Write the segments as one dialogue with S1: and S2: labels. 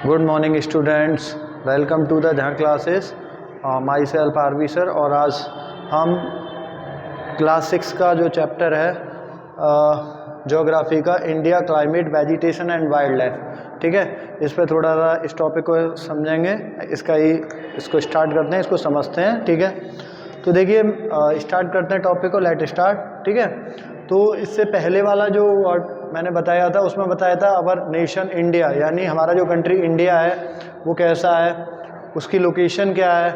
S1: Good morning students, welcome to the Jahan classes. Myself RV sir. और आज हम class 6 का जो चैप्टर है ज्योग्राफी का, India climate vegetation and wild life, ठीक है, इस पर थोड़ा सा इस टॉपिक को समझेंगे। इसको स्टार्ट करते हैं, इसको समझते हैं, ठीक है। तो देखिए स्टार्ट करते हैं टॉपिक को, लेट स्टार्ट, ठीक है। तो इससे पहले वाला जो मैंने बताया था उसमें बताया था अवर नेशन इंडिया, यानी हमारा जो कंट्री इंडिया है वो कैसा है, उसकी लोकेशन क्या है,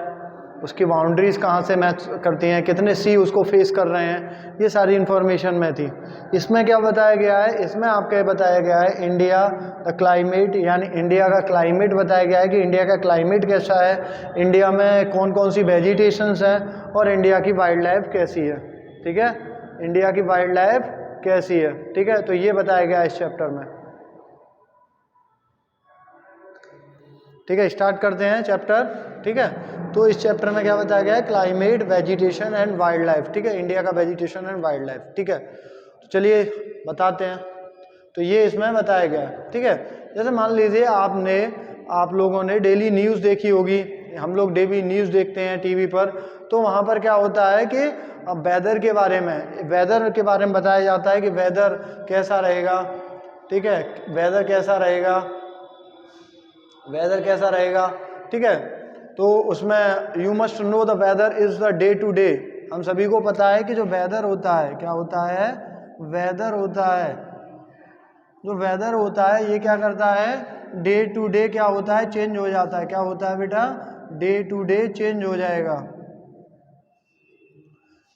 S1: उसकी बाउंड्रीज़ कहाँ से मैच करती हैं, कितने सी उसको फेस कर रहे हैं, ये सारी इन्फॉर्मेशन में थी। इसमें क्या बताया गया है, इसमें आपको बताया गया है इंडिया द क्लाइमेट, यानी इंडिया का क्लाइमेट बताया गया है कि इंडिया का क्लाइमेट कैसा है, इंडिया में कौन कौन सी वेजिटेशंस हैं और इंडिया की वाइल्ड लाइफ कैसी है, ठीक है, इंडिया की वाइल्ड लाइफ कैसी है, ठीक है। तो ये बताया गया है इस चैप्टर में, ठीक है। स्टार्ट करते हैं चैप्टर, ठीक है। तो इस चैप्टर में क्या बताया गया है, climate vegetation and wild life, ठीक है, इंडिया का वेजिटेशन एंड वाइल्ड लाइफ, ठीक है। तो चलिए बताते हैं। तो ये इसमें बताया गया है, ठीक है। जैसे मान लीजिए आप लोगों ने डेली न्यूज़ देखी होगी, हम लोग डेली न्यूज़ देखते हैं टीवी पर, तो वहाँ पर क्या होता है कि अब वेदर के बारे में बताया जाता है कि वेदर कैसा रहेगा, ठीक है, वेदर कैसा रहेगा, ठीक है। तो उसमें you must know the weather is the day to day. हम सभी को पता है कि जो वेदर होता है, क्या होता है, वेदर होता है, जो वेदर होता है ये क्या करता है, डे टू डे क्या होता है, चेंज हो जाता है। क्या होता है बेटा, डे टू डे चेंज हो जाएगा,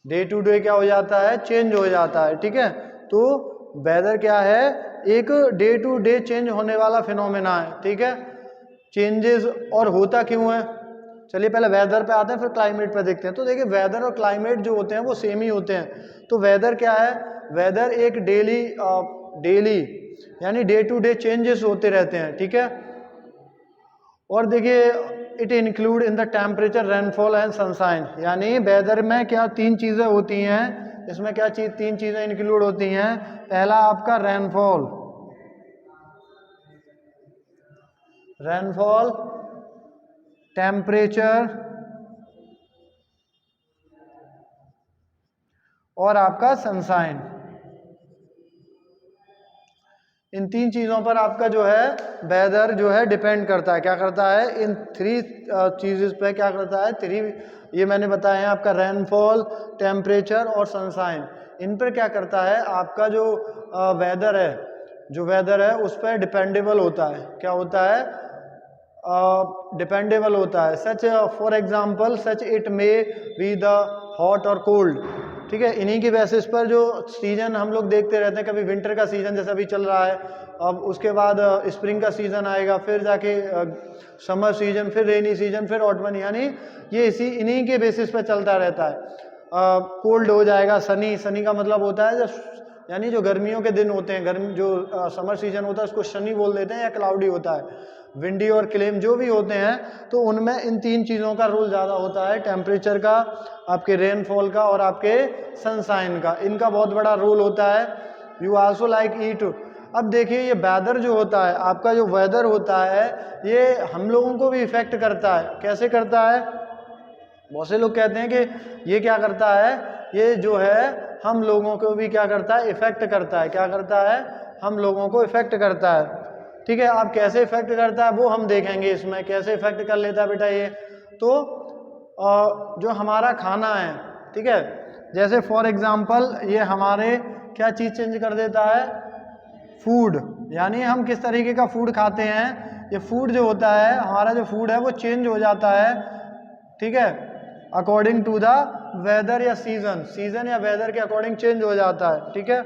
S1: डे टू डे क्या हो जाता है, चेंज हो जाता है, ठीक है। तो वेदर क्या है, एक डे टू डे चेंज होने वाला फिनोमेना है, ठीक है। चेंजेस और होता क्यों है, चलिए पहले वेदर पे आते हैं फिर क्लाइमेट पे देखते हैं। तो देखिए वेदर और क्लाइमेट जो होते हैं वो सेम ही होते हैं। तो वेदर क्या है, वेदर एक डेली यानी डे टू डे चेंजेस होते रहते हैं, ठीक है। और देखिए it include in the temperature, rainfall and sunshine, यानी वेदर में क्या तीन चीज़ें होती हैं, इसमें क्या तीन चीज़ें इंक्लूड होती हैं। पहला आपका रेनफॉल, टेम्परेचर और आपका सनशाइन। इन तीन चीज़ों पर आपका जो है वेदर जो है डिपेंड करता है। क्या करता है, इन थ्री चीज़ पे क्या करता है, थ्री ये मैंने बताया है आपका, रेनफॉल, टेम्परेचर और सनशाइन। इन पर क्या करता है, आपका जो वेदर है उस पर डिपेंडेबल होता है। क्या होता है, डिपेंडेबल होता है। सच for example such it may be the hot और कोल्ड, ठीक है। इन्हीं की बेसिस पर जो सीजन हम लोग देखते रहते हैं, कभी विंटर का सीजन जैसा भी चल रहा है, अब उसके बाद स्प्रिंग का सीजन आएगा, फिर जाके समर सीजन, फिर रेनी सीजन, फिर ऑटमन, यानी ये इन्हीं के बेसिस पर चलता रहता है। कोल्ड हो जाएगा, सनी का मतलब होता है यानी जो गर्मियों के दिन होते हैं, जो समर सीजन होता है उसको सनी बोल देते हैं, या क्लाउडी होता है। विंडी और क्लेम जो भी होते हैं, तो उनमें इन तीन चीज़ों का रोल ज़्यादा होता है, टेम्परेचर का, आपके रेनफॉल का और आपके सनशाइन का। इनका बहुत बड़ा रोल होता है। You also like eat. अब देखिए ये वेदर जो होता है, आपका जो वेदर होता है ये हम लोगों को भी इफ़ेक्ट करता है। कैसे करता है, बहुत से लोग कहते हैं कि ये क्या करता है, ये जो है हम लोगों को भी क्या करता है, इफ़ेक्ट करता है। क्या करता है, हम लोगों को इफ़ेक्ट करता है, ठीक है। आप कैसे इफेक्ट करता है वो हम देखेंगे, इसमें कैसे इफेक्ट कर लेता है बेटा ये। तो जो हमारा खाना है, ठीक है, जैसे फॉर एग्जांपल ये हमारे क्या चीज़ चेंज कर देता है, फूड, यानी हम किस तरीके का फूड खाते हैं, ये फूड जो होता है, हमारा जो फूड है वो चेंज हो जाता है, ठीक है, अकॉर्डिंग टू द वेदर या सीजन या वेदर के अकॉर्डिंग चेंज हो जाता है, ठीक है।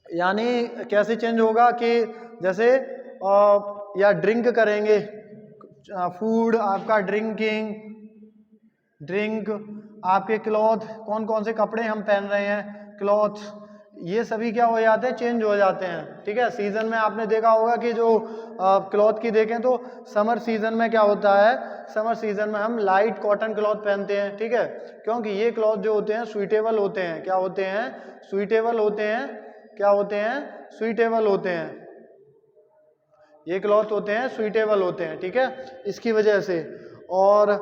S1: यानी कैसे चेंज होगा कि जैसे या ड्रिंक करेंगे, फूड आपका, ड्रिंक आपके, क्लॉथ, कौन कौन से कपड़े हम पहन रहे हैं, क्लॉथ, ये सभी क्या हो जाते हैं, चेंज हो जाते हैं, ठीक है। सीजन में आपने देखा होगा कि जो क्लॉथ की देखें तो समर सीजन में क्या होता है, समर सीजन में हम लाइट कॉटन क्लॉथ पहनते हैं, ठीक है, क्योंकि ये क्लॉथ जो होते हैं सुइटेबल होते हैं। क्या होते हैं, सुइटेबल होते हैं। क्या होते हैं, सुइटेबल होते हैं, ये क्लॉथ होते हैं सुइटेबल होते हैं, ठीक है, इसकी वजह से। और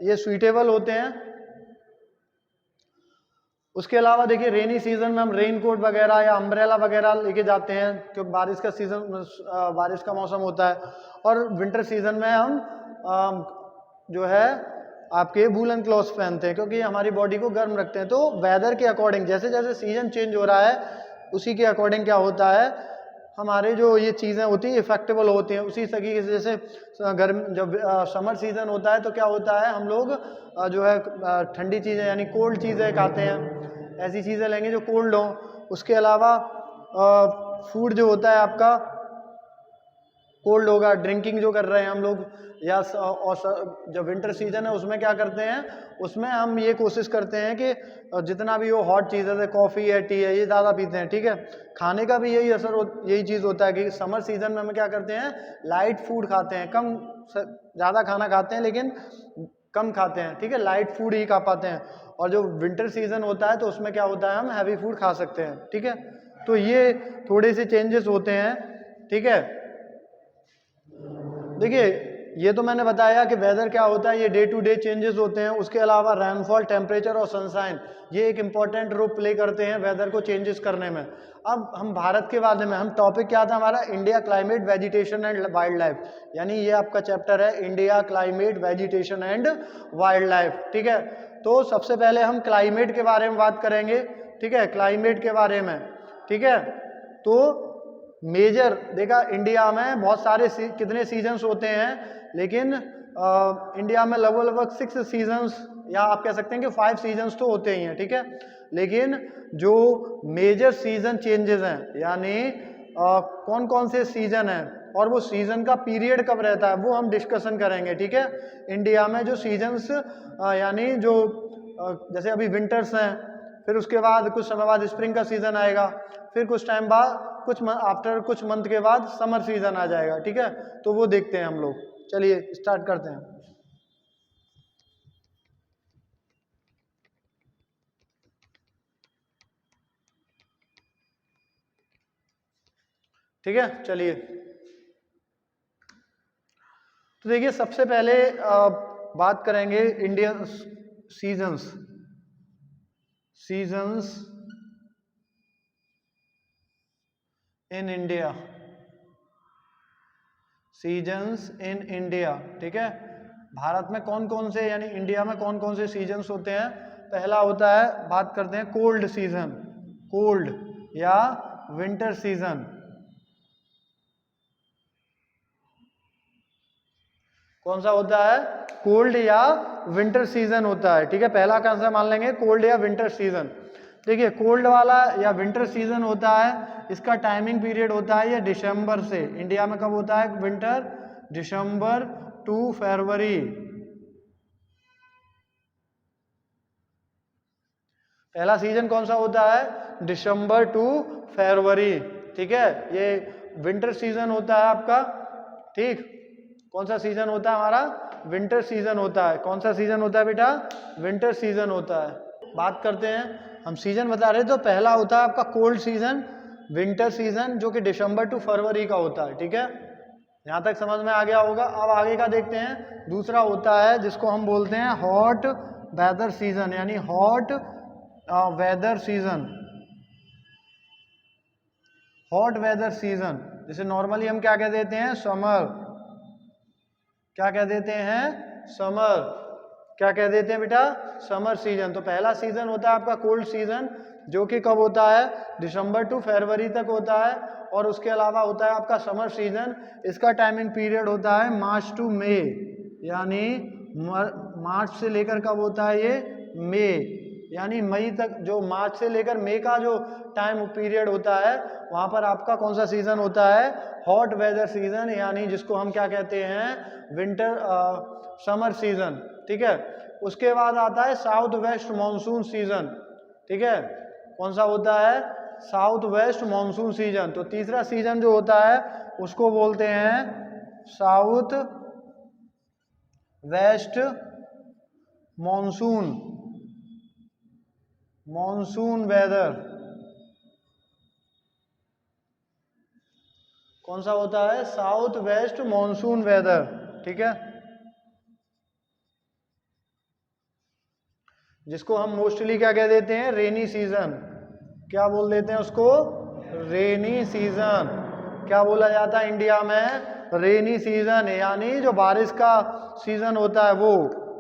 S1: ये सुइटेबल होते हैं। उसके अलावा देखिए रेनी सीजन में हम रेन कोट वगैरह या अम्ब्रेला वगैरह लेके जाते हैं क्योंकि बारिश का सीजन, बारिश का मौसम होता है। और विंटर सीजन में हम जो है आपके वूलन क्लॉथ्स पहनते हैं क्योंकि हमारी बॉडी को गर्म रखते हैं। तो वेदर के अकॉर्डिंग जैसे जैसे सीजन चेंज हो रहा है उसी के अकॉर्डिंग क्या होता है, हमारे जो ये चीज़ें होती हैं इफेक्टेबल होती हैं। उसी तरीके से जैसे गर्म जब समर सीजन होता है तो क्या होता है, हम लोग जो है ठंडी चीज़ें यानी कोल्ड चीज़ें खाते हैं, ऐसी चीज़ें लेंगे जो कोल्ड हों। उसके अलावा फूड जो होता है आपका कोल्ड होगा, ड्रिंकिंग जो कर रहे हैं हम लोग, या और जब विंटर सीजन है उसमें क्या करते हैं, उसमें हम ये कोशिश करते हैं कि जितना भी वो हॉट चीज़ है, कॉफ़ी है, टी है, ये ज़्यादा पीते हैं, ठीक है। खाने का भी यही असर यही चीज़ होता है कि समर सीजन में हम क्या करते हैं, लाइट फूड खाते हैं, कम ज़्यादा खाना खाते हैं लेकिन कम खाते हैं, ठीक है, लाइट फूड ही खा पाते हैं। और जो विंटर सीजन होता है तो उसमें क्या होता है, हम हैवी फूड खा सकते हैं, ठीक है। तो ये थोड़े से चेंजेस होते हैं, ठीक है। देखिए ये तो मैंने बताया कि वेदर क्या होता है, ये डे टू डे चेंजेस होते हैं। उसके अलावा रेनफॉल, टेम्परेचर और सनशाइन ये एक इम्पॉर्टेंट रोल प्ले करते हैं वेदर को चेंजेस करने में। अब हम भारत के बारे में, हम टॉपिक क्या था हमारा, India climate, vegetation and wild life, यानी ये आपका चैप्टर है India climate, vegetation and wild life, ठीक है। तो सबसे पहले हम क्लाइमेट के बारे में बात करेंगे, ठीक है, क्लाइमेट के बारे में, ठीक है। तो मेजर देखा इंडिया में बहुत सारे कितने सीजन्स होते हैं, लेकिन इंडिया में लगभग 6 सीजन्स या आप कह सकते हैं कि 5 सीजन्स तो होते ही हैं, ठीक है। लेकिन जो मेजर सीजन चेंजेस हैं यानी कौन कौन से सीजन हैं और वो सीजन का पीरियड कब रहता है वो हम डिस्कशन करेंगे, ठीक है। इंडिया में जो सीजन्स यानी जो जैसे अभी विंटर्स हैं, फिर उसके बाद कुछ समय बाद स्प्रिंग का सीजन आएगा, फिर कुछ टाइम बाद आफ्टर कुछ मंथ के बाद समर सीजन आ जाएगा, ठीक है। तो वो देखते हैं हम लोग। चलिए स्टार्ट करते हैं। ठीक है, चलिए। तो देखिए सबसे पहले बात करेंगे Indian seasons, seasons in India, seasons in India, ठीक है। भारत में कौन कौन से यानी इंडिया में कौन कौन से सीजन्स होते हैं। पहला होता है, बात करते हैं कोल्ड सीजन, कोल्ड या विंटर सीजन। कौन सा होता है, कोल्ड या विंटर सीजन होता है, ठीक है। पहला कौन सा मान लेंगे, कोल्ड या विंटर सीजन। देखिए कोल्ड वाला या विंटर सीजन होता है, इसका टाइमिंग पीरियड होता है ये दिसंबर से, इंडिया में कब होता है विंटर, दिसंबर टू फरवरी। पहला सीजन कौन सा होता है, दिसंबर टू फरवरी, ठीक है, ये विंटर सीजन होता है आपका, ठीक। कौन सा सीजन होता है हमारा, विंटर सीजन होता है। कौन सा सीजन होता है बेटा, विंटर सीजन होता है। बात करते हैं, हम सीजन बता रहे, तो पहला होता है आपका कोल्ड सीजन, विंटर सीजन, जो कि दिसंबर टू फरवरी का होता है, ठीक है। यहाँ तक समझ में आ गया होगा। अब आगे का देखते हैं। दूसरा होता है जिसको हम बोलते हैं हॉट वेदर सीजन, यानी hot weather season, hot weather season, जिसे नॉर्मली हम क्या कह देते हैं, समर, क्या कह देते हैं, समर, क्या कह देते हैं बेटा, समर सीजन। तो पहला सीजन होता है आपका कोल्ड सीजन, जो कि कब होता है, दिसंबर टू फरवरी तक होता है। और उसके अलावा होता है आपका समर सीजन, इसका टाइमिंग पीरियड होता है मार्च टू मई, यानी मार्च से लेकर कब होता है ये, मई, यानी मई तक। जो मार्च से लेकर मई का जो टाइम पीरियड होता है वहाँ पर आपका कौन सा सीजन होता है, हॉट वेदर सीजन, यानी जिसको हम क्या कहते हैं, विंटर समर सीजन, ठीक है। उसके बाद आता है साउथ वेस्ट मानसून सीजन, ठीक है। कौन सा होता है, साउथ वेस्ट मानसून सीजन। तो तीसरा सीजन जो होता है उसको बोलते हैं south west monsoon, monsoon weather. कौन सा होता है? साउथ वेस्ट मॉनसून वेदर, ठीक है, जिसको हम मोस्टली क्या कह देते हैं? Rainy season. क्या बोल देते हैं उसको? Rainy season. क्या बोला जाता है इंडिया में? रेनी सीजन, यानी जो बारिश का सीजन होता है वो,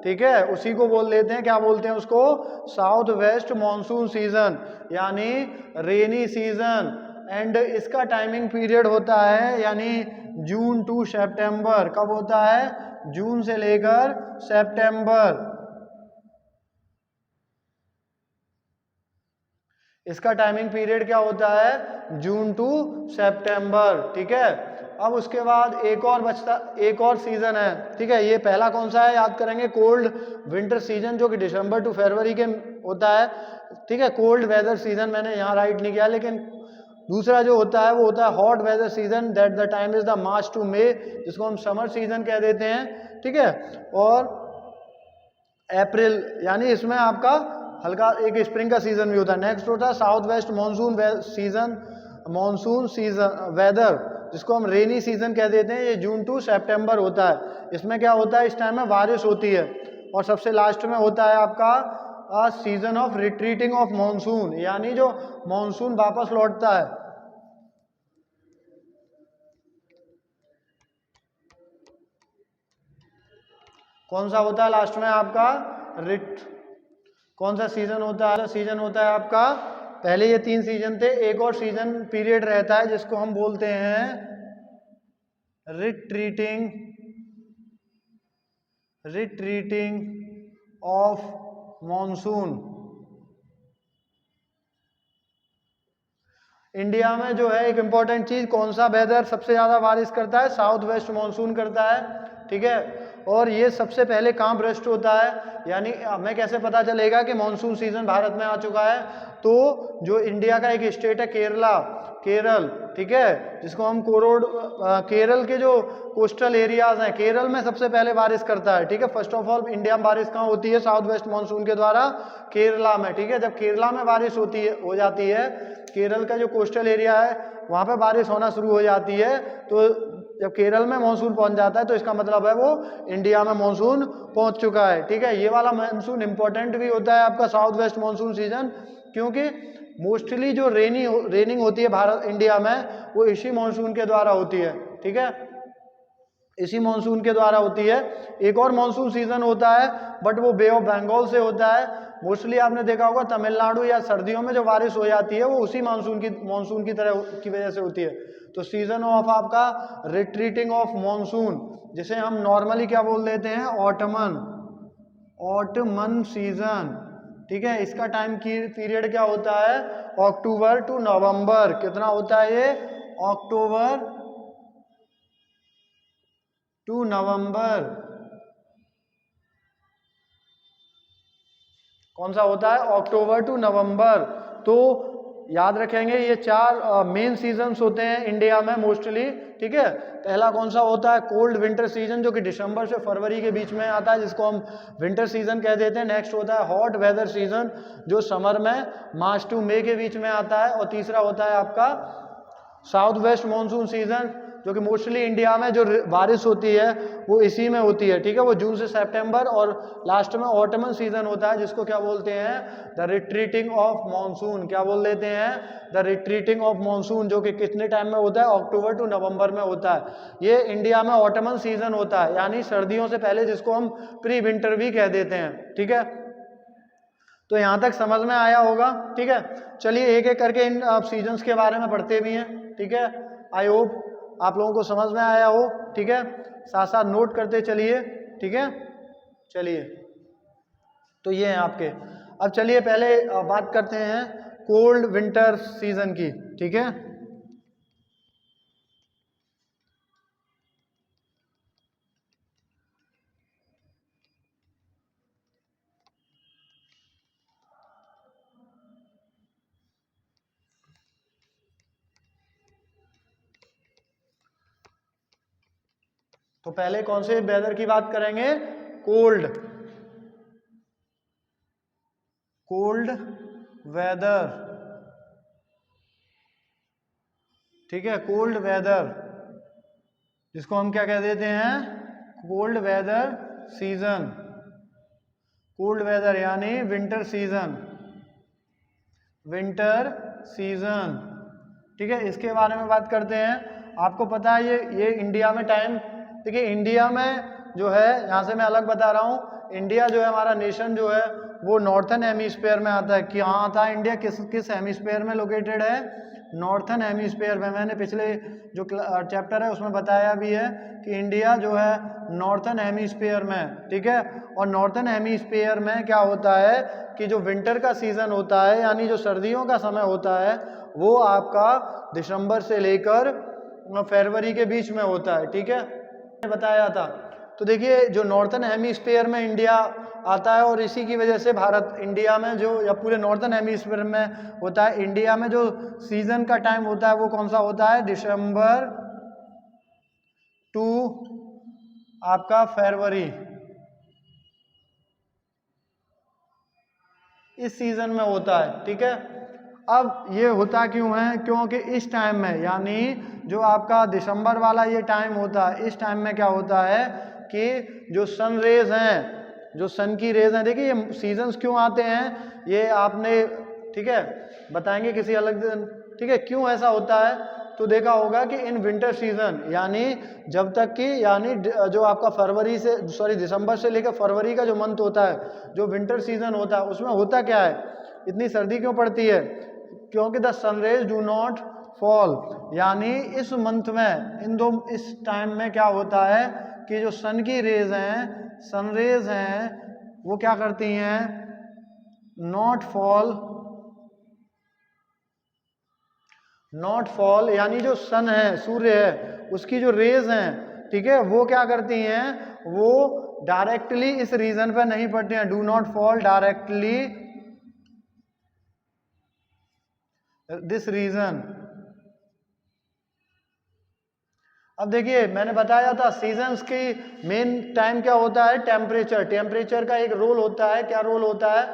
S1: ठीक है, उसी को बोल देते हैं, क्या बोलते हैं उसको? साउथ वेस्ट मॉनसून सीजन, यानी रेनी सीजन। एंड इसका टाइमिंग पीरियड होता है यानी जून टू सितंबर। कब होता है? जून से लेकर सितंबर। इसका टाइमिंग पीरियड क्या होता है? जून टू सितंबर, ठीक है। अब उसके बाद एक और सीजन है, ठीक है। ये पहला कौन सा है? याद करेंगे, कोल्ड विंटर सीजन, जो कि दिसंबर टू फरवरी के होता है, ठीक है। कोल्ड वेदर सीजन मैंने यहाँ राइट नहीं किया, लेकिन दूसरा जो होता है वो होता है hot weather season, that the time is the March to May, जिसको हम समर सीजन कह देते हैं, ठीक है। और अप्रैल, यानी इसमें आपका हल्का एक स्प्रिंग का सीजन भी होता है। नेक्स्ट होता है south west monsoon season weather, जिसको हम रेनी सीजन कह देते हैं। ये जून टू सितंबर होता है। इसमें क्या होता है? इस टाइम में बारिश होती है। और सबसे लास्ट में होता है आपका season of retreating of monsoon, यानी जो मॉनसून वापस लौटता है। कौन सा होता है लास्ट में आपका? कौन सा सीजन होता है? सीजन होता है आपका, पहले ये 3 सीजन थे, एक और सीजन पीरियड रहता है जिसको हम बोलते हैं रिट्रीटिंग ऑफ मॉनसून। इंडिया में जो है एक इंपॉर्टेंट चीज, कौन सा वेदर सबसे ज्यादा बारिश करता है? साउथ वेस्ट मॉनसून करता है, ठीक है। और ये सबसे पहले कहाँ ब्रस्ट होता है? यानी हमें कैसे पता चलेगा कि मॉनसून सीजन भारत में आ चुका है? तो जो इंडिया का एक स्टेट है केरल, ठीक है, जिसको हम केरल के जो कोस्टल एरियाज हैं, केरल में सबसे पहले बारिश करता है, ठीक है। फर्स्ट ऑफ ऑल इंडिया में बारिश कहाँ होती है? साउथ वेस्ट मॉनसून के द्वारा केरला में, ठीक है। जब केरला में बारिश हो जाती है, केरल का जो कोस्टल एरिया है वहाँ पे बारिश होना शुरू हो जाती है, तो जब केरल में मानसून पहुंच जाता है तो इसका मतलब है वो इंडिया में मानसून पहुंच चुका है, ठीक है। ये वाला मानसून इंपॉर्टेंट भी होता है आपका साउथ वेस्ट मानसून सीजन, क्योंकि मोस्टली जो रेनिंग होती है भारत इंडिया में, वो इसी मानसून के द्वारा होती है, ठीक है, इसी मानसून के द्वारा होती है। एक और मानसून सीजन होता है, बट वो बे ऑफ बंगाल से होता है। मोस्टली आपने देखा होगा तमिलनाडु या सर्दियों में जो बारिश हो जाती है वो उसी मानसून की तरह की वजह से होती है। तो सीजन ऑफ आपका रिट्रीटिंग ऑफ मानसून, जिसे हम नॉर्मली क्या बोल देते हैं? ऑटमन सीजन, ठीक है। इसका टाइम की पीरियड क्या होता है? अक्टूबर टू नवंबर। कितना होता है ये? अक्टूबर टू नवंबर। कौन सा होता है? अक्टूबर टू नवंबर। तो याद रखेंगे ये 4 मेन सीजन्स होते हैं इंडिया में मोस्टली, ठीक है। पहला कौन सा होता है? कोल्ड विंटर सीजन, जो कि दिसंबर से फरवरी के बीच में आता है, जिसको हम विंटर सीजन कह देते हैं। नेक्स्ट होता है हॉट वेदर सीजन, जो समर में मार्च टू मई के बीच में आता है। और तीसरा होता है आपका साउथ वेस्ट मानसून सीजन, जो कि मोस्टली इंडिया में जो बारिश होती है वो इसी में होती है, ठीक है, वो जून से सितंबर। और लास्ट में ऑटमन सीजन होता है, जिसको क्या बोलते हैं? The retreating of monsoon. क्या बोल देते हैं? द रिट्रीटिंग ऑफ मानसून, जो कि कितने टाइम में होता है? अक्टूबर टू नवंबर में होता है। ये इंडिया में ऑटमन सीजन होता है, यानी सर्दियों से पहले, जिसको हम प्री विंटर भी कह देते हैं, ठीक है। तो यहां तक समझ में आया होगा, ठीक है। चलिए एक एक करके इन सीजन्स के बारे में पढ़ते भी हैं, ठीक है। आई होप आप लोगों को समझ में आया हो, ठीक है। साथ साथ नोट करते चलिए, ठीक है। चलिए, तो ये हैं आपके। अब चलिए पहले बात करते हैं कोल्ड विंटर सीजन की, ठीक है। तो पहले कौन से वेदर की बात करेंगे? कोल्ड वेदर, ठीक है, कोल्ड वेदर। जिसको हम क्या कह देते हैं, cold weather season, cold weather यानी विंटर सीजन, विंटर सीजन। ठीक है, इसके बारे में बात करते हैं। आपको पता है ये इंडिया में टाइम, देखिए इंडिया में जो है, यहाँ से मैं अलग बता रहा हूँ, इंडिया जो है हमारा नेशन जो है वो नॉर्थन हेमिस्फीयर में आता है। कहाँ आता है इंडिया, किस किस हेमिस्फीयर में लोकेटेड है, नॉर्थन हेमिस्फीयर में। मैंने पिछले जो चैप्टर है उसमें बताया भी है कि इंडिया जो है नॉर्थन हेमिस्फीयर में, ठीक है। और नॉर्थन हेमिस्फीयर में क्या होता है कि जो विंटर का सीजन होता है यानी जो सर्दियों का समय होता है वो आपका दिसंबर से लेकर फरवरी के बीच में होता है, ठीक है, बताया था। तो देखिए जो नॉर्थन हेमिस्फीयर में इंडिया आता है और इसी की वजह से भारत, इंडिया में जो, या पूरे नॉर्थन हेमिस्फीयर में होता है, इंडिया में जो सीजन का टाइम होता है वो कौन सा होता है, दिसंबर टू आपका फरवरी, इस सीजन में होता है, ठीक है। अब ये होता क्यों है, क्योंकि इस टाइम में, यानी जो आपका दिसंबर वाला ये टाइम होता है, इस टाइम में क्या होता है कि जो सन रेज हैं, जो सन की रेज हैं, देखिए ये सीजन्स क्यों आते हैं ये आपने, ठीक है, बताएंगे किसी अलग दिन, ठीक है, क्यों ऐसा होता है। तो देखा होगा कि इन विंटर सीजन, यानी जब तक कि, यानी जो आपका फरवरी से, सॉरी दिसंबर से लेकर फरवरी का जो मंथ होता है, जो विंटर सीजन होता है, उसमें होता क्या है, इतनी सर्दी क्यों पड़ती है, क्योंकि the sun rays do not fall, यानी इस मंथ में, इस टाइम में क्या होता है कि जो सन की रेज हैं, सनरेज हैं, वो क्या करती हैं, नॉट फॉल, नॉट फॉल, यानी जो सन है, सूर्य है, उसकी जो रेज हैं, ठीक है, वो क्या करती हैं, वो डायरेक्टली इस रीजन पर नहीं पड़ती हैं, do not fall directly this region. अब देखिए मैंने बताया था सीजन्स की मेन टाइम क्या होता है, टेम्परेचर, टेम्परेचर का एक रोल होता है, क्या रोल होता है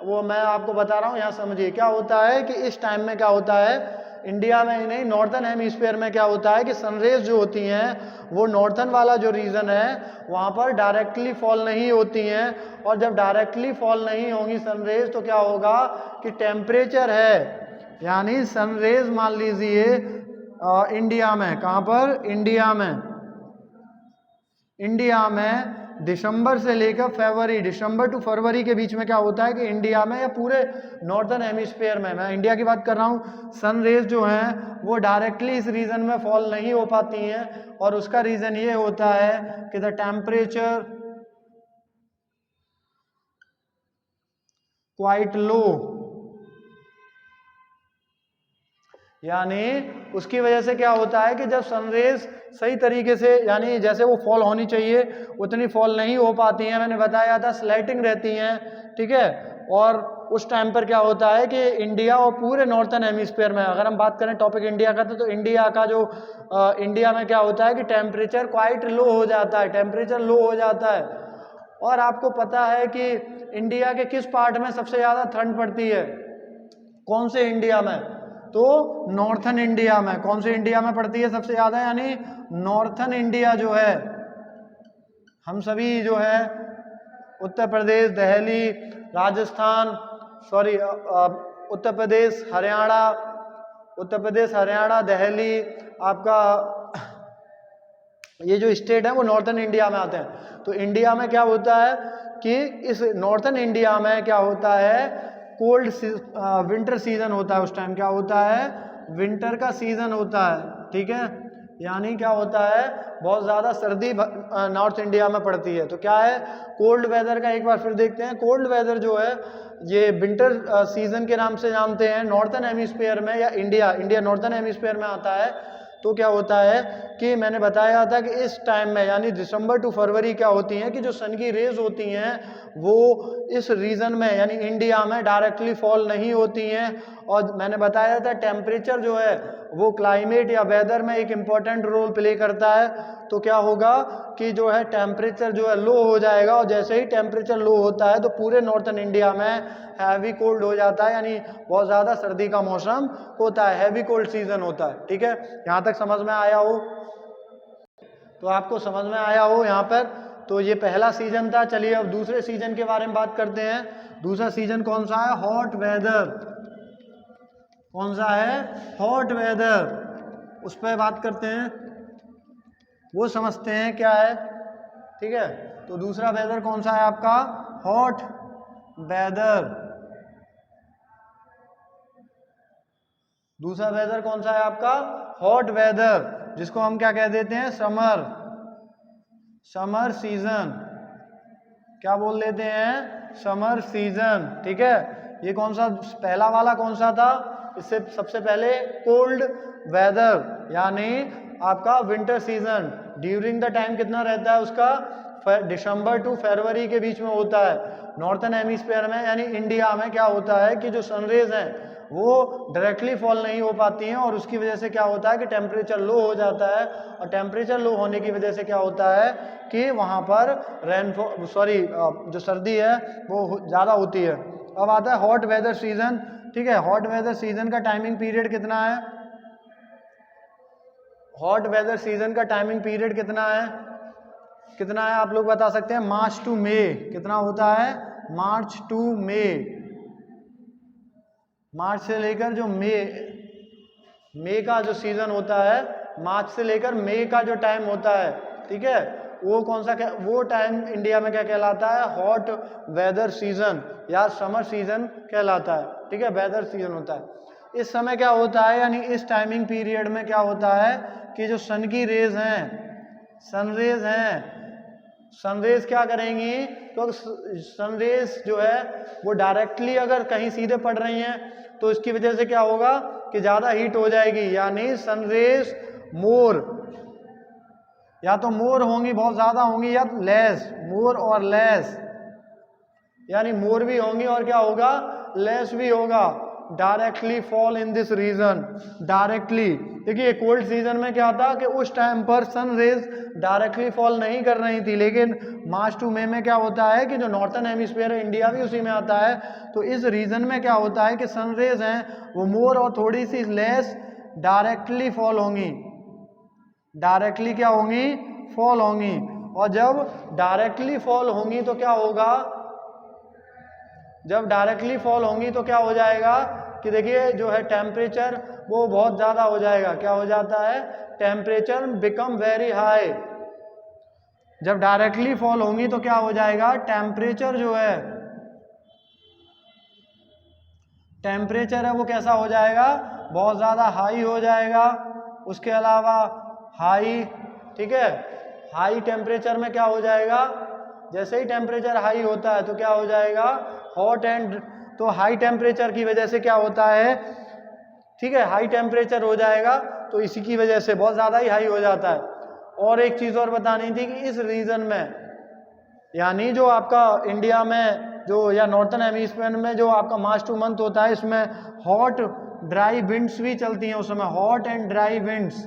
S1: वो मैं आपको बता रहा हूँ, यहाँ समझिए क्या होता है कि इस टाइम में क्या होता है, इंडिया में ही नहीं नॉर्थन हेमिस्फीयर में क्या होता है कि सनरेज जो होती हैं वो नॉर्थन वाला जो रीजन है वहाँ पर डायरेक्टली फॉल नहीं होती हैं, और जब डायरेक्टली फॉल नहीं होंगी सनरेज तो क्या होगा कि टेम्परेचर है, यानी सनरेज मान लीजिए इंडिया में, कहाँ पर, इंडिया में दिसंबर से लेकर फरवरी, दिसंबर टू फरवरी के बीच में क्या होता है कि इंडिया में या पूरे नॉर्थन हेमिस्फीयर में, मैं इंडिया की बात कर रहा हूँ, सन रेज जो हैं वो डायरेक्टली इस रीजन में फॉल नहीं हो पाती हैं, और उसका रीजन ये होता है कि द टेम्परेचर क्वाइट लो, यानी उसकी वजह से क्या होता है कि जब सनरेज सही तरीके से, यानी जैसे वो फॉल होनी चाहिए उतनी फॉल नहीं हो पाती हैं, मैंने बताया था स्लाइटिंग रहती हैं, ठीक है। और उस टाइम पर क्या होता है कि इंडिया और पूरे नॉर्थन हेमिस्फीयर में, अगर हम बात करें टॉपिक इंडिया का, तो इंडिया का जो इंडिया में क्या होता है कि टेम्परेचर क्वाइट लो हो जाता है, टेम्परेचर लो हो जाता है। और आपको पता है कि इंडिया के किस पार्ट में सबसे ज़्यादा ठंड पड़ती है, कौन से इंडिया में, तो नॉर्थन इंडिया में, कौन से इंडिया में पड़ती है सबसे ज़्यादा, यानी नॉर्थन इंडिया जो है, हम सभी जो है उत्तर प्रदेश, दिल्ली, राजस्थान, सॉरी उत्तर प्रदेश, हरियाणा, उत्तर प्रदेश, हरियाणा, दिल्ली, आपका ये जो स्टेट है वो नॉर्थन इंडिया में आते हैं। तो इंडिया में क्या होता है कि इस नॉर्थन इंडिया में क्या होता है, कोल्ड विंटर सीजन होता है, उस टाइम क्या होता है, विंटर का सीजन होता है, ठीक है, यानी क्या होता है बहुत ज़्यादा सर्दी नॉर्थ इंडिया में पड़ती है। तो क्या है कोल्ड वेदर का, एक बार फिर देखते हैं, कोल्ड वेदर जो है ये विंटर सीजन के नाम से जानते हैं नॉर्थन हेमिस्फीयर में, या इंडिया नॉर्थन हेमिस्फीयर में आता है। तो क्या होता है कि मैंने बताया था कि इस टाइम में, यानी दिसंबर टू फरवरी क्या होती हैं कि जो सन की रेज होती हैं वो इस रीजन में, यानी इंडिया में डायरेक्टली फॉल नहीं होती हैं। और मैंने बताया था टेम्परेचर जो है वो क्लाइमेट या वेदर में एक इम्पॉर्टेंट रोल प्ले करता है। तो क्या होगा कि जो है टेम्परेचर जो है लो हो जाएगा, और जैसे ही टेम्परेचर लो होता है तो पूरे नॉर्थन इंडिया में हैवी कोल्ड हो जाता है, यानी बहुत ज़्यादा सर्दी का मौसम होता है, हैवी कोल्ड सीजन होता है, ठीक है, यहाँ तक समझ में आया हो। तो आपको समझ में आया हो यहाँ पर। तो ये पहला सीजन था। चलिए अब दूसरे सीजन के बारे में बात करते हैं। दूसरा सीजन कौन सा है? Hot weather. कौन सा है? Hot weather. उस पर बात करते हैं, वो समझते हैं क्या है। ठीक है, तो दूसरा वेदर कौन सा है आपका? Hot weather. दूसरा वेदर कौन सा है आपका? हॉट वेदर, जिसको हम क्या कह देते हैं? Summer season. क्या बोल देते हैं? Summer season. ठीक है, ये कौन सा पहला वाला कौन सा था? इससे सबसे पहले कोल्ड वेदर, यानी आपका winter season. During the time कितना रहता है उसका? दिसंबर टू फरवरी के बीच में होता है। नॉर्थन हेमिस्फीयर में यानी इंडिया में क्या होता है कि जो सनरेज हैं वो डायरेक्टली फॉल नहीं हो पाती हैं, और उसकी वजह से क्या होता है कि टेम्परेचर लो हो जाता है, और टेम्परेचर लो होने की वजह से क्या होता है कि वहाँ पर जो सर्दी है वो ज़्यादा होती है। अब आता है हॉट वेदर सीजन। ठीक है, हॉट वेदर सीजन का टाइमिंग पीरियड कितना है? हॉट वेदर सीजन का टाइमिंग पीरियड कितना है? कितना है आप लोग बता सकते हैं? March to May. कितना होता है? मार्च टू मई। मार्च से लेकर जो मई का जो सीजन होता है, मार्च से लेकर मई का जो टाइम होता है, ठीक है, वो कौन सा वो टाइम इंडिया में क्या कहलाता है? हॉट वेदर सीजन या समर सीजन कहलाता है। ठीक है, वेदर सीजन होता है। इस समय क्या होता है, यानी इस टाइमिंग पीरियड में क्या होता है कि जो सन की रेज हैं, सनरेज हैं, सनरेज क्या करेंगी? तो सनरेज जो है वो डायरेक्टली अगर कहीं सीधे पड़ रही हैं तो इसकी वजह से क्या होगा कि ज़्यादा हीट हो जाएगी, यानी सनरेज मोर, या तो मोर होंगी, बहुत ज़्यादा होंगी, या लेस, मोर और लेस, यानी मोर भी होंगी और क्या होगा? लेस भी होगा। Directly fall in this region. Directly, देखिए कोल्ड सीजन में क्या था कि उस टाइम पर सन रेज डायरेक्टली फॉल नहीं कर रही थी, लेकिन मार्च टू मई में क्या होता है कि जो नॉर्थन हेमिस्फीयर है, इंडिया भी उसी में आता है, तो इस रीजन में क्या होता है कि सन रेज हैं वो मोर और थोड़ी सी लेस डायरेक्टली फॉल होंगी। डायरेक्टली क्या होंगी? फॉल होंगी। और जब डायरेक्टली फॉल होंगी तो क्या होगा? जब डायरेक्टली फॉल होंगी तो क्या हो जाएगा कि देखिए जो है टेम्परेचर वो बहुत ज़्यादा हो जाएगा। क्या हो जाता है? Temperature become very high. जब डायरेक्टली फॉल होंगी तो क्या हो जाएगा? टेम्परेचर जो है, टेम्परेचर है वो कैसा हो जाएगा? बहुत ज़्यादा हाई हो जाएगा। उसके अलावा हाई, ठीक है, हाई टेम्परेचर में क्या हो जाएगा? जैसे ही टेम्परेचर हाई होता है तो क्या हो जाएगा? हॉट एंड, तो हाई टेम्परेचर की वजह से क्या होता है, ठीक है, हाई टेम्परेचर हो जाएगा, तो इसी की वजह से बहुत ज़्यादा ही हाई हो जाता है। और एक चीज़ और बतानी थी कि इस रीजन में, यानी जो आपका इंडिया में जो या नॉर्थन हेमिस्फीयर में जो आपका मार्च टू मंथ होता है, इसमें हॉट ड्राई विंड्स भी चलती हैं उस समय। Hot and dry winds,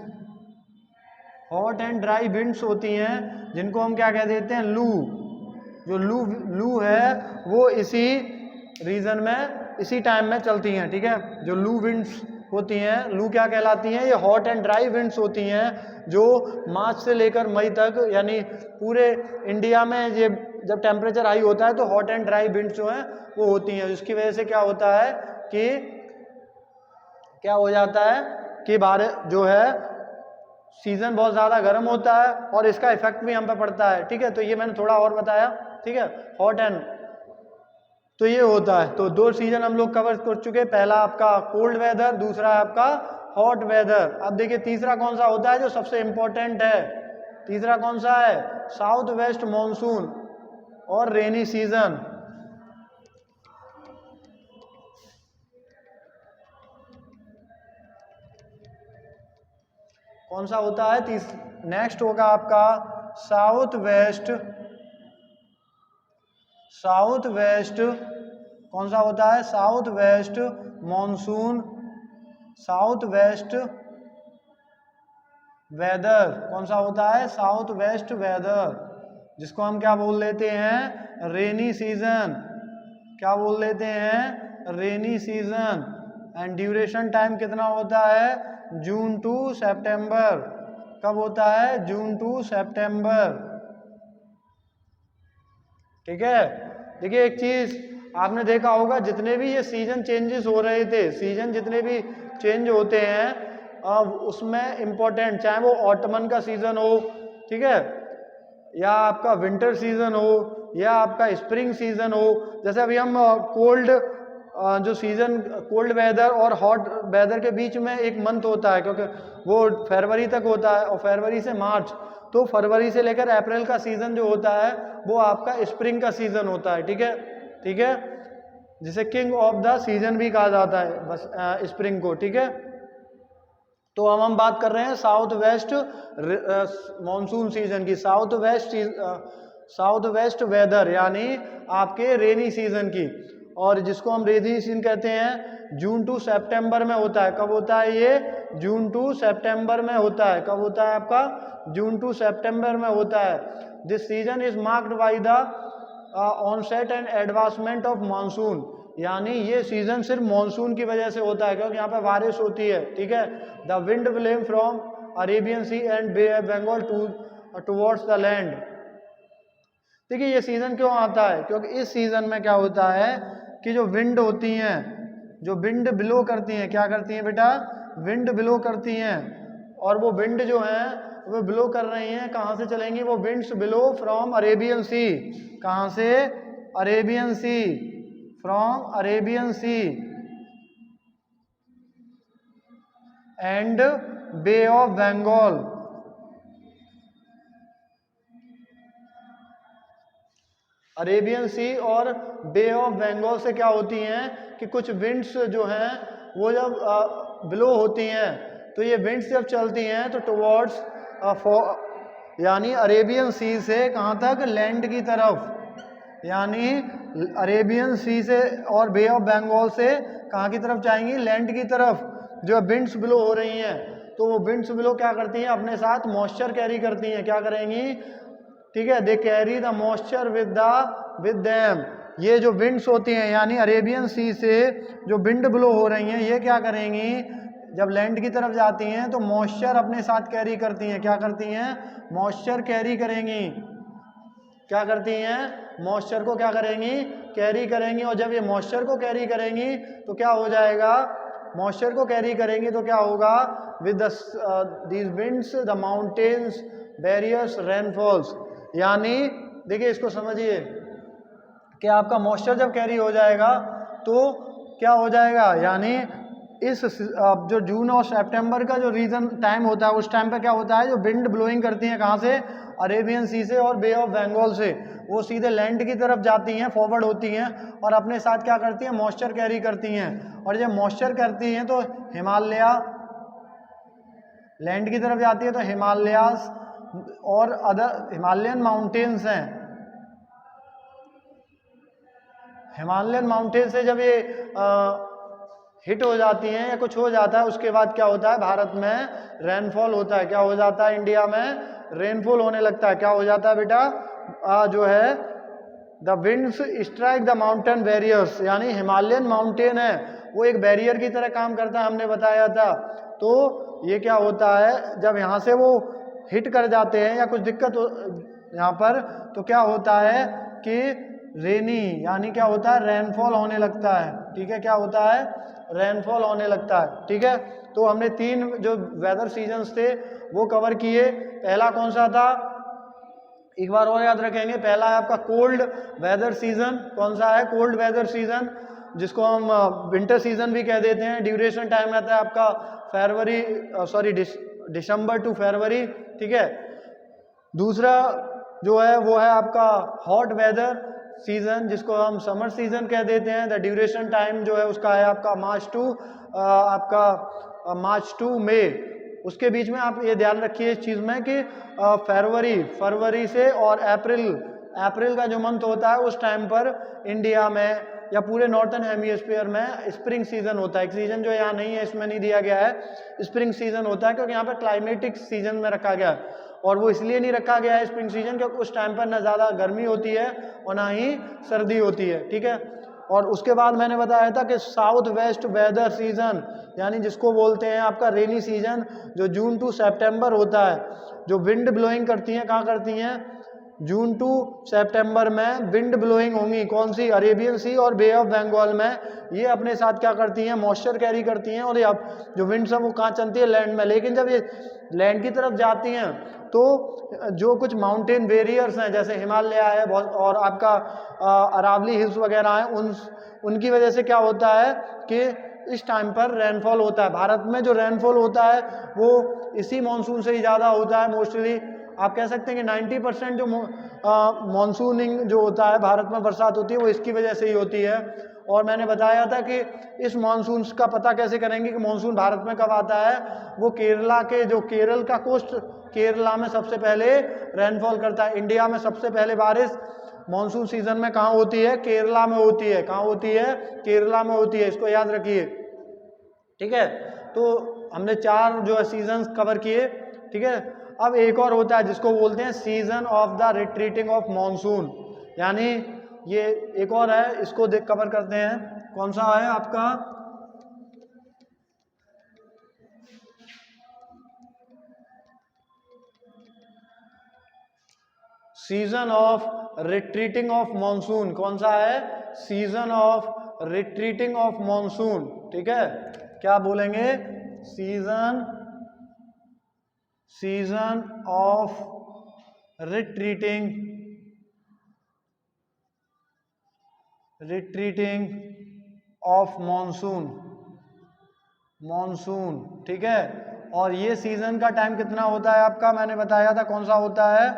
S1: hot and dry winds होती हैं, जिनको हम क्या कह देते हैं? लू। जो लू है वो इसी रीजन में, इसी टाइम में चलती हैं। ठीक है, जो लू विंड्स होती हैं, लू क्या कहलाती हैं? ये हॉट एंड ड्राई विंड्स होती हैं जो मार्च से लेकर मई तक, यानी पूरे इंडिया में ये जब टेम्परेचर हाई होता है तो हॉट एंड ड्राई विंड्स जो हैं वो होती हैं, जिसकी वजह से क्या होता है कि क्या हो जाता है कि भारत जो है सीजन बहुत ज़्यादा गर्म होता है और इसका इफेक्ट भी हम पे पड़ता है। ठीक है, तो ये मैंने थोड़ा और बताया। ठीक है, हॉट एंड, तो ये होता है। तो दो सीजन हम लोग कवर कर चुके। पहला आपका कोल्ड वेदर, दूसरा आपका हॉट वेदर। अब देखिए तीसरा कौन सा होता है जो सबसे इंपॉर्टेंट है? तीसरा कौन सा है? साउथ वेस्ट मॉनसून और रेनी सीजन। कौन सा होता है? नेक्स्ट होगा आपका साउथ वेस्ट कौन सा होता है? South west monsoon, south west weather. कौन सा होता है? साउथ वेस्ट वेदर, जिसको हम क्या बोल देते हैं? Rainy season. क्या बोल देते हैं? Rainy season. And duration time कितना होता है? जून टू सितंबर। कब होता है? जून टू सितंबर। ठीक है। देखिए एक चीज आपने देखा होगा, जितने भी ये सीजन चेंजेस हो रहे थे, सीजन जितने भी चेंज होते हैं उसमें इम्पोर्टेंट, चाहे वो ऑटमन का सीजन हो, ठीक है, या आपका विंटर सीजन हो, या आपका स्प्रिंग सीजन हो। जैसे अभी हम कोल्ड जो सीजन, कोल्ड वेदर और हॉट वेदर के बीच में एक मंथ होता है, क्योंकि वो फरवरी तक होता है, और फरवरी से मार्च, तो फरवरी से लेकर अप्रैल का सीजन जो होता है वो आपका स्प्रिंग का सीजन होता है। ठीक है, ठीक है, जिसे किंग ऑफ द सीजन भी कहा जाता है बस स्प्रिंग को। ठीक है, तो अब हम बात कर रहे हैं साउथ वेस्ट मॉनसून सीजन की, साउथ वेस्ट वेदर, यानी आपके रेनी सीजन की, और जिसको हम रेनी सीजन कहते हैं, जून टू सितंबर में होता है। कब होता है ये? जून टू सितंबर में होता है। कब होता है आपका? जून टू सितंबर में होता है। This season is marked by the onset and advancement of monsoon, यानी ये सीजन सिर्फ मानसून की वजह से होता है, क्योंकि यहाँ पे बारिश होती है। ठीक है, the wind blame from Arabian C and bay of Bengal towards the land. देखिए ये सीजन क्यों आता है? क्योंकि इस सीजन में क्या होता है कि जो विंड होती हैं, जो विंड ब्लो करती हैं, क्या करती हैं बेटा? विंड ब्लो करती हैं, और वो विंड जो है वो ब्लो कर रही हैं, कहाँ से चलेंगी? वो winds blow from Arabian Sea. कहाँ से? Arabian Sea, from Arabian C and bay of Bengal. Arabian Sea और बे ऑफ बंगाल से क्या होती हैं कि कुछ विंड्स जो हैं वो जब ब्लो होती हैं, तो ये विंड्स जब चलती हैं तो टुवर्ड्स यानी अरेबियन सी से कहाँ तक? लैंड की तरफ, यानी अरेबियन सी से और बे ऑफ बंगाल से कहाँ की तरफ जाएंगी? लैंड की तरफ। जो विंड्स ब्लो हो रही हैं, तो वो विंड्स ब्लो क्या करती हैं? अपने साथ मॉइस्चर कैरी करती हैं। क्या करेंगी? ठीक है, they carry the moisture with them. ये जो विंड्स होती हैं, यानी अरेबियन सी से जो विंड ब्लो हो रही हैं, ये क्या करेंगी? जब लैंड की तरफ जाती हैं तो मॉइस्चर अपने साथ कैरी करती हैं। क्या करती हैं? मॉइस्चर कैरी करेंगी। क्या करती हैं? मॉइस्चर को क्या करेंगी? कैरी करेंगी। और जब ये मॉइस्चर को कैरी करेंगी तो क्या हो जाएगा? मॉइस्चर को कैरी करेंगी तो क्या होगा? With these winds the mountains various rainfalls, यानी देखिए इसको समझिए कि आपका मॉइस्चर जब कैरी हो जाएगा तो क्या हो जाएगा, यानी इस जो जून और सितंबर का जो रीजन टाइम होता है, उस टाइम पे क्या होता है? जो विंड ब्लोइंग करती हैं कहाँ से? अरेबियन सी से और बे ऑफ बंगाल से, वो सीधे लैंड की तरफ जाती हैं, फॉरवर्ड होती हैं, और अपने साथ क्या करती हैं? मॉइस्चर कैरी करती हैं। और जब मॉइस्चर करती हैं तो हिमालय, लैंड की तरफ जाती है तो हिमालयास और अदर हिमालयन माउंटेन्स हैं, हिमालयन माउंटेन से जब ये हिट हो जाती हैं या कुछ हो जाता है, उसके बाद क्या होता है? भारत में रेनफॉल होता है। क्या हो जाता है? इंडिया में रेनफॉल होने लगता है। क्या हो जाता है बेटा? जो है the winds strike the mountain barriers, यानी हिमालयन माउंटेन है वो एक बैरियर की तरह काम करता है, हमने बताया था। तो ये क्या होता है? जब यहाँ से वो हिट कर जाते हैं या कुछ दिक्कत हो यहाँ पर, तो क्या होता है कि रेनी, यानी क्या होता है? रेनफॉल होने लगता है। ठीक है, क्या होता है? रेनफॉल होने लगता है। ठीक है, तो हमने 3 जो वेदर सीजन्स थे वो कवर किए। पहला कौन सा था? एक बार और याद रखेंगे। पहला है आपका कोल्ड वेदर सीजन। कौन सा है? कोल्ड वेदर सीजन, जिसको हम विंटर सीजन भी कह देते हैं। ड्यूरेशन टाइम रहता है आपका दिसंबर टू फरवरी। ठीक है, दूसरा जो है वो है आपका हॉट वेदर सीजन, जिसको हम समर सीजन कह देते हैं। द ड्यूरेशन टाइम जो है उसका है आपका मार्च टू मई। उसके बीच में आप ये ध्यान रखिए इस चीज़ में कि फरवरी से और अप्रैल का जो मंथ होता है उस टाइम पर इंडिया में या पूरे नॉर्थन हेमिस्फीयर में स्प्रिंग सीजन होता है। एक सीजन जो यहाँ नहीं है, इसमें नहीं दिया गया है, स्प्रिंग सीजन होता है, क्योंकि यहाँ पर क्लाइमेटिक सीजन में रखा गया है। और वो इसलिए नहीं रखा गया है स्प्रिंग सीजन क्योंकि उस टाइम पर ना ज़्यादा गर्मी होती है और ना ही सर्दी होती है। ठीक है, और उसके बाद मैंने बताया था कि साउथ वेस्ट वेदर सीजन, यानी जिसको बोलते हैं आपका रेनी सीजन, जो जून टू सितंबर होता है, जो विंड ब्लोइंग करती हैं, कहाँ करती हैं, जून टू सितंबर में विंड ब्लोइंग होंगी, कौन सी, अरेबियन सी और बे ऑफ बंगाल में। ये अपने साथ क्या करती हैं, मॉइस्चर कैरी करती हैं, और ये अब जो विंड्स हैं वो कहाँ चलती है, लैंड में। लेकिन जब ये लैंड की तरफ जाती हैं तो जो कुछ माउंटेन वेरियर्स हैं, जैसे हिमालय है बहुत, और आपका अरावली हिल्स वगैरह हैं, उनकी वजह से क्या होता है कि इस टाइम पर रेनफॉल होता है। भारत में जो रेनफॉल होता है वो इसी मानसून से ही ज़्यादा होता है मोस्टली। आप कह सकते हैं कि 90% जो मानसूनिंग जो होता है भारत में, बरसात होती है, वो इसकी वजह से ही होती है। और मैंने बताया था कि इस मानसून का पता कैसे करेंगे कि मानसून भारत में कब आता है, वो केरला के जो केरल का कोस्ट, केरला में सबसे पहले रेनफॉल करता है। इंडिया में सबसे पहले बारिश मानसून सीजन में कहाँ होती है, केरला में होती है। कहाँ होती है, केरला में होती है, इसको याद रखिए, ठीक है। तो हमने 4 जो है सीजन कवर किए, ठीक है। अब एक और होता है जिसको बोलते हैं season of the retreating of monsoon, यानी ये एक और है, इसको देख कवर करते हैं। कौन सा है आपका, season of retreating of monsoon. कौन सा है, season of retreating of monsoon, ठीक है। क्या बोलेंगे, season of retreating of monsoon, ठीक है। और ये सीजन का टाइम कितना होता है आपका, मैंने बताया था कौन सा होता है,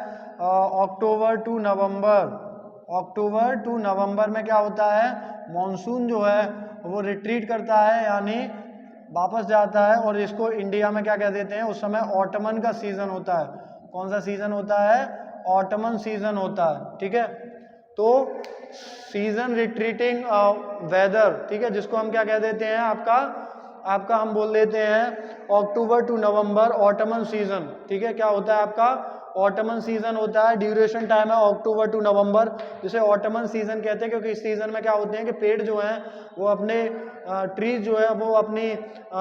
S1: अक्टूबर टू नवंबर। अक्टूबर टू नवंबर में क्या होता है, मानसून जो है वो रिट्रीट करता है, यानी वापस जाता है। और इसको इंडिया में क्या कह देते हैं, उस समय ऑटमन का सीजन होता है। कौन सा सीजन होता है, ऑटमन सीजन होता है, ठीक है। तो सीजन रिट्रीटिंग वेदर, ठीक है, जिसको हम क्या कह देते हैं, आपका हम बोल देते हैं अक्टूबर टू नवंबर ऑटमन सीजन, ठीक है। क्या होता है आपका, ऑटमन सीजन होता है, ड्यूरेशन टाइम है अक्टूबर टू नवंबर, जिसे ऑटमन सीजन कहते हैं, क्योंकि इस सीजन में क्या होते हैं कि पेड़ जो हैं वो अपने ट्रीज जो है वो अपनी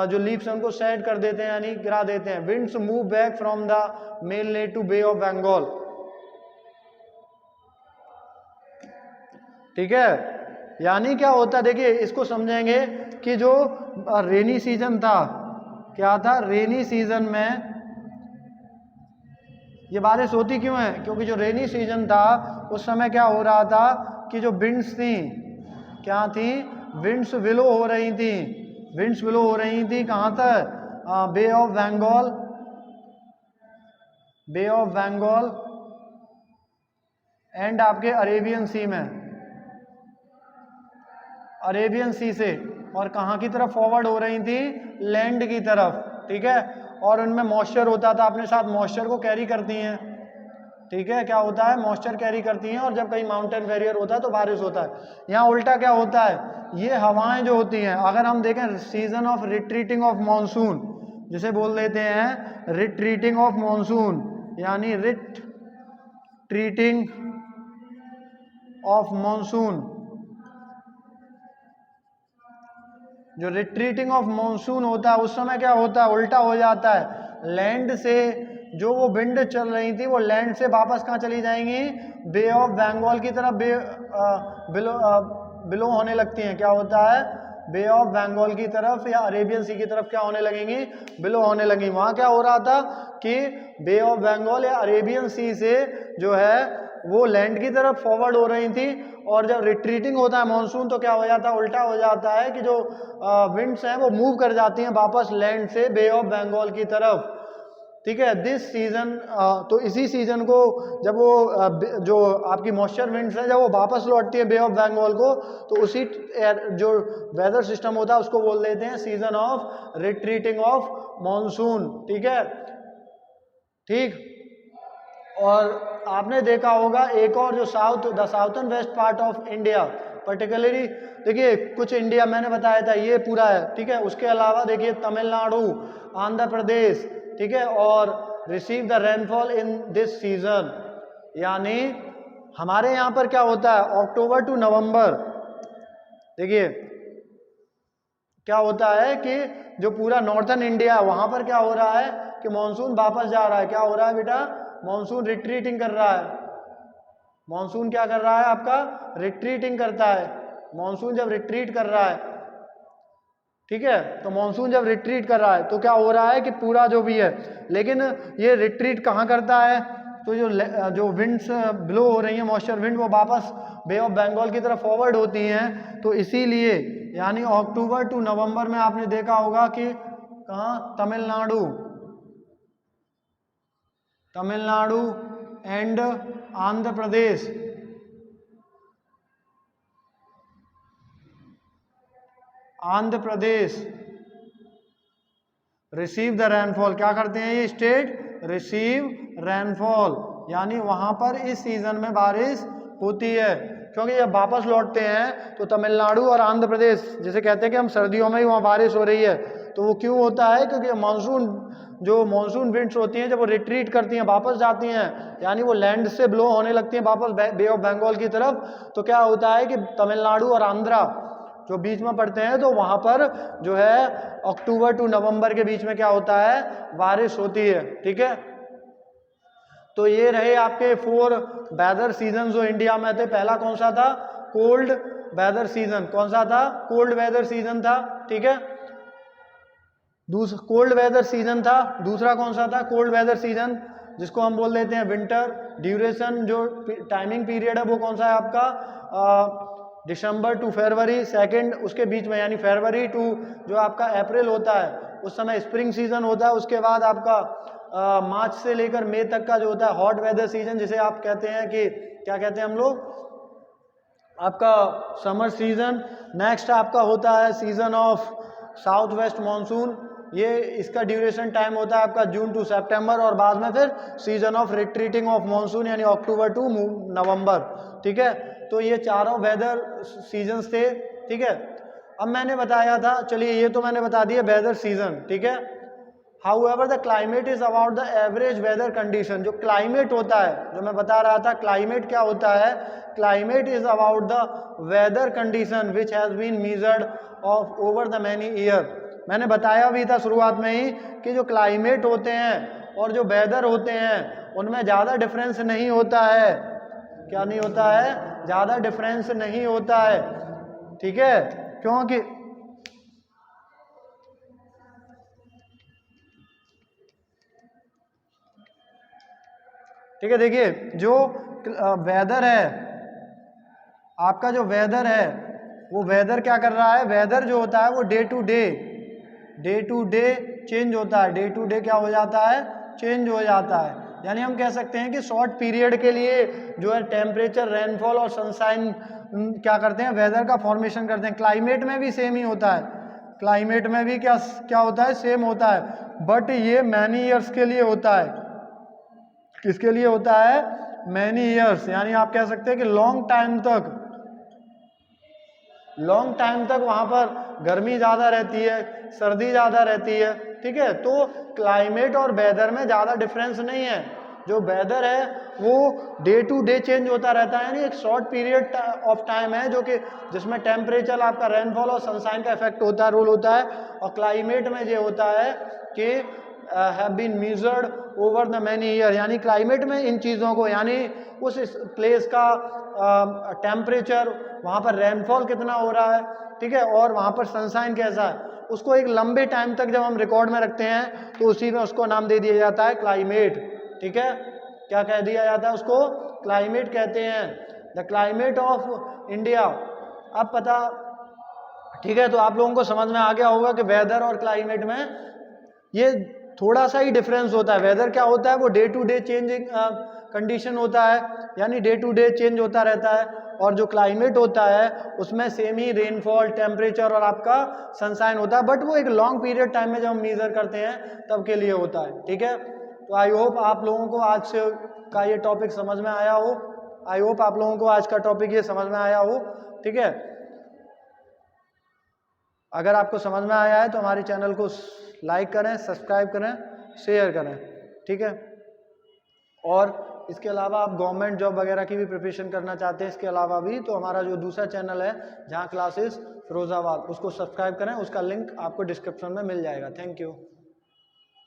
S1: जो लीव्स हैं उनको शेड कर देते हैं, यानी गिरा देते हैं। Winds move back from the mainland to bay of Bengal, ठीक है। यानी क्या होता है, देखिए इसको समझेंगे कि जो रेनी सीजन था, क्या था, रेनी सीजन में ये बारिश होती क्यों है, क्योंकि जो रेनी सीजन था उस समय क्या हो रहा था कि जो विंड्स थी, क्या थी, विंड्स विलो हो रही थी। विंड्स विलो हो रही थी कहाँ तक, Bay of Bengal, Bay of Bengal and आपके अरेबियन सी में, अरेबियन सी से, और कहाँ की तरफ फॉरवर्ड हो रही थी, लैंड की तरफ, ठीक है। और उनमें मॉइस्चर होता था, अपने साथ मॉइस्चर को कैरी करती हैं, ठीक है। क्या होता है, मॉइस्चर कैरी करती हैं, और जब कहीं माउंटेन बैरियर होता है तो बारिश होता है। यहाँ उल्टा क्या होता है, ये हवाएं जो होती हैं, अगर हम देखें season of retreating of monsoon, जिसे बोल देते हैं रिट्रीटिंग ऑफ मानसून, यानी रिट्रीटिंग ऑफ मानसून, जो रिट्रीटिंग ऑफ मानसून होता है उस समय क्या होता है, उल्टा हो जाता है। लैंड से जो वो विंड चल रही थी वो लैंड से वापस कहाँ चली जाएंगी, बे ऑफ बंगाल की तरफ बिलो होने लगती हैं। क्या होता है, बे ऑफ बंगाल की तरफ या अरेबियन सी की तरफ क्या होने लगेंगी, बिलो होने लगेंगी। वहाँ क्या हो रहा था कि बे ऑफ बंगाल या अरेबियन सी से जो है वो लैंड की तरफ फॉरवर्ड हो रही थी, और जब रिट्रीटिंग होता है मानसून तो क्या हो जाता है, उल्टा हो जाता है कि जो विंड्स हैं वो मूव कर जाती हैं वापस लैंड से बे ऑफ बंगाल की तरफ, ठीक है। दिस सीजन, तो इसी सीजन को जब वो जो आपकी मॉइस्चर विंड्स हैं जब वो वापस लौटती है बे ऑफ बंगाल को, तो उसी जो वेदर सिस्टम होता है उसको बोल देते हैं season of retreating of monsoon, ठीक है, ठीक। और आपने देखा होगा एक और जो the southern west part of India particularly, देखिए कुछ इंडिया मैंने बताया था ये पूरा है, ठीक है। उसके अलावा देखिए तमिलनाडु, आंध्र प्रदेश, ठीक है, और receive the rainfall in this season, यानी हमारे यहाँ पर क्या होता है, अक्टूबर टू नवंबर देखिए क्या होता है कि जो पूरा नॉर्थन इंडिया है वहां पर क्या हो रहा है कि मॉनसून वापस जा रहा है। क्या हो रहा है बेटा? मॉनसून रिट्रीटिंग कर रहा है। मॉनसून क्या कर रहा है आपका? रिट्रीटिंग करता है। मॉनसून जब रिट्रीट कर रहा है, ठीक है, तो मॉनसून जब रिट्रीट कर रहा है तो क्या हो रहा है कि पूरा जो भी है, लेकिन ये रिट्रीट कहाँ करता है? तो जो विंड्स ब्लो हो रही हैं, मॉइस्चर विंड, वो वापस बे ऑफ बंगाल की तरफ फॉरवर्ड होती हैं। तो इसीलिए यानी अक्टूबर टू नवंबर में आपने देखा होगा कि कहाँ? Tamil Nadu, Tamil Nadu and Andhra Pradesh, Andhra Pradesh receive the rainfall. क्या करते हैं ये स्टेट? रिसीव रेनफॉल, यानी वहां पर इस सीजन में बारिश होती है। क्योंकि जब वापस लौटते हैं तो तमिलनाडु और आंध्र प्रदेश, जिसे कहते हैं कि हम सर्दियों में ही वहाँ बारिश हो रही है, तो वो क्यों होता है? क्योंकि मानसून, जो मानसून विंड्स होती हैं, जब वो रिट्रीट करती हैं, वापस जाती हैं, यानी वो लैंड से ब्लो होने लगती हैं वापस बे ऑफ बंगाल की तरफ, तो क्या होता है कि तमिलनाडु और आंध्रा जो बीच में पड़ते हैं, तो वहां पर जो है अक्टूबर टू नवंबर के बीच में क्या होता है? बारिश होती है। ठीक है, तो ये रहे आपके 4 वेदर सीजन जो इंडिया में थे। पहला कौन सा था? Cold weather season. कौन सा था? कोल्ड वेदर सीजन था। ठीक है, कोल्ड वेदर सीजन था। दूसरा कौन सा था? कोल्ड वेदर सीजन, जिसको हम बोल देते हैं विंटर। ड्यूरेशन, जो टाइमिंग पीरियड है, वो कौन सा है आपका? दिसंबर टू फरवरी। सेकंड उसके बीच में, यानी फरवरी टू जो आपका अप्रैल होता है, उस समय स्प्रिंग सीजन होता है। उसके बाद आपका मार्च से लेकर मई तक का जो होता है हॉट वेदर सीजन, जिसे आप कहते हैं कि क्या कहते हैं हम लोग? आपका समर सीजन। नेक्स्ट आपका होता है season of south west monsoon. ये इसका ड्यूरेशन टाइम होता है आपका जून टू सितंबर, और बाद में फिर season of retreating of monsoon, यानी अक्टूबर टू नवंबर। ठीक है, तो ये चारों वेदर सीजन्स थे। ठीक है, अब मैंने बताया था, चलिए ये तो मैंने बता दिया वेदर सीजन। ठीक है, However, the climate is about the average weather condition। जो क्लाइमेट होता है, जो मैं बता रहा था, क्लाइमेट क्या होता है? Climate is about the weather condition which has been measured of over the many year. मैंने बताया भी था शुरुआत में ही कि जो क्लाइमेट होते हैं और जो वेदर होते हैं उनमें ज़्यादा डिफरेंस नहीं होता है। क्या नहीं होता है? ज़्यादा डिफरेंस नहीं होता है। ठीक है, क्योंकि ठीक है, देखिए जो वेदर है, आपका जो वेदर है, वो वेदर क्या कर रहा है? वेदर जो होता है वो डे टू डे चेंज होता है। डे टू डे क्या हो जाता है? चेंज हो जाता है। यानी हम कह सकते हैं कि शॉर्ट पीरियड के लिए जो है टेम्परेचर, रेनफॉल और सनशाइन क्या करते हैं? वेदर का फॉर्मेशन करते हैं। क्लाइमेट में भी सेम ही होता है। क्लाइमेट में भी क्या क्या होता है? सेम होता है, बट ये मैनी ईयर्स के लिए होता है। किसके लिए होता है? मैनी ईयर्स, यानी आप कह सकते हैं कि लॉन्ग टाइम तक वहां पर गर्मी ज्यादा रहती है, सर्दी ज्यादा रहती है। ठीक है, तो क्लाइमेट और वेदर में ज्यादा डिफरेंस नहीं है। जो वेदर है वो डे टू डे चेंज होता रहता है, यानी एक शॉर्ट पीरियड ऑफ टाइम है जो कि जिसमें टेम्परेचर, आपका रेनफॉल और सनशाइन का इफेक्ट होता है, रोल होता है। और क्लाइमेट में ये होता है कि have been measured over the many year, यानी क्लाइमेट में इन चीज़ों को, यानी उस प्लेस का टेम्परेचर, वहाँ पर रेनफॉल कितना हो रहा है, ठीक है, और वहाँ पर सनशाइन कैसा है, उसको एक लंबे टाइम तक जब हम रिकॉर्ड में रखते हैं तो उसी में उसको नाम दे दिया जाता है क्लाइमेट। ठीक है, क्या कह दिया जाता है उसको? क्लाइमेट कहते हैं। The climate of India. अब पता, ठीक है, तो आप लोगों को समझ में आ गया होगा कि वेदर और क्लाइमेट में ये थोड़ा सा ही डिफरेंस होता है। वेदर क्या होता है? वो day to day changing condition होता है, यानी डे टू डे चेंज होता रहता है। और जो क्लाइमेट होता है उसमें सेम ही रेनफॉल, टेम्परेचर और आपका सनशाइन होता है, बट वो एक लॉन्ग पीरियड टाइम में जब हम मेजर करते हैं तब के लिए होता है। ठीक है, तो आई होप आप लोगों को आज से का ये टॉपिक समझ में आया हो। आई होप आप लोगों को आज का टॉपिक ये समझ में आया हो। ठीक है, अगर आपको समझ में आया है तो हमारे चैनल को लाइक करें, सब्सक्राइब करें, शेयर करें। ठीक है, और इसके अलावा आप गवर्नमेंट जॉब वगैरह की भी प्रिपरेशन करना चाहते हैं इसके अलावा भी, तो हमारा जो दूसरा चैनल है जहाँ क्लासेस फिरोजाबाद, उसको सब्सक्राइब करें, उसका लिंक आपको डिस्क्रिप्शन में मिल जाएगा। Thank you.